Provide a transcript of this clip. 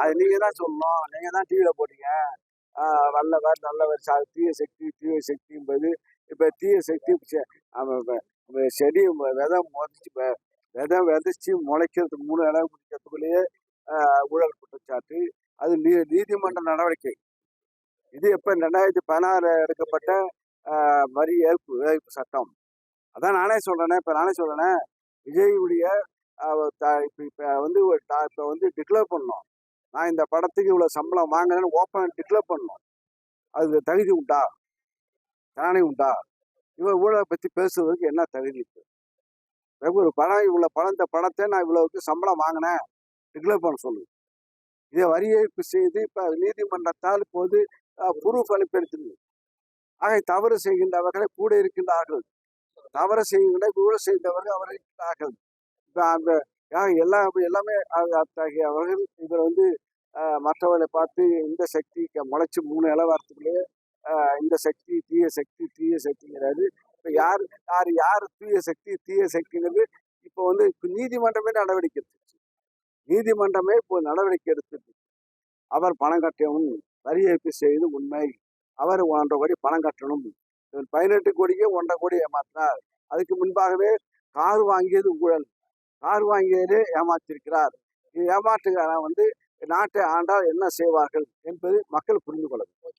அது நீங்க தான் சொல்லணும். நீங்க தான் டிவியில போட்டீங்க. வல்லவர், நல்லவர், தீய சக்தி, தீய சக்தி என்பது இப்ப தீய சக்தி செடி விதை முளைச்சு விதை விதைச்சு முளைக்கிறதுக்கு 3 இடம் பிடிக்கிறதுக்குள்ளேயே ஊழல் குற்றச்சாட்டு. அது நீதிமன்ற நடவடிக்கை. இது எப்ப 2016 எடுக்கப்பட்ட வரி ஏற்பு சட்டம். அதான் நானே சொல்றேனே. இப்ப நானே சொல்றேனே, விஜயுடைய இப்ப வந்து டிக்ளேர் பண்ணணும். நான் இந்த படத்துக்கு இவ்வளவு சம்பளம் வாங்குறேன்னு ஓப்பன் டிக்ளேர் பண்ணணும். அது தகுதி உண்டா? திராணி உண்டா? இவன் ஊழலை பத்தி பேசுறதுக்கு என்ன தகுதி இருக்கு? ஒரு படம் இந்த படத்தை நான் இவ்வளவுக்கு சம்பளம் வாங்கினேன் டிக்ளேர் பண்ண சொல்லு. இதை வரி ஏற்பு செய்து இப்ப நீதிமன்றத்தால் இப்போது ப்ரூஃப் அனுப்பிடுத்துங்க. ஆக தவறு செய்கின்றவர்களை கூட இருக்கின்றார்கள். தவறு செய்கின்ற ஊழல் செய்தவர்கள் அவர் இருக்கிறார்கள். இப்ப அந்த எல்லாமே அத்தகையவர்கள் இவர் வந்து மற்றவர்களை பார்த்து இந்த சக்தி முளைச்சு 3 இலை வாரத்துக்குள்ளேயே இந்த சக்தி தீய சக்தி தீய சக்திங்கிறாரு. இப்ப யாரு தீய சக்திங்கிறது இப்போ வந்து நீதிமன்றமே நடவடிக்கை எடுத்துச்சு. நீதிமன்றமே இப்போ நடவடிக்கை எடுத்துட்டு அவர் பணம் கட்டணும், வரி ஏற்பு செய்து உண்மை, அவர் 1,5 கோடி பணம் கட்டணும். 18 கோடிக்கே 1,5 கோடி ஏமாத்தினார். அதுக்கு முன்பாகவே கார் வாங்கியது ஊழல், கார் வாங்கியதே ஏமாற்றிருக்கிறார். ஏமாற்றுகாரன் வந்து நாட்டை ஆண்டால் என்ன செய்வார்கள் என்பது மக்கள் புரிந்து கொள்ள வேண்டும்.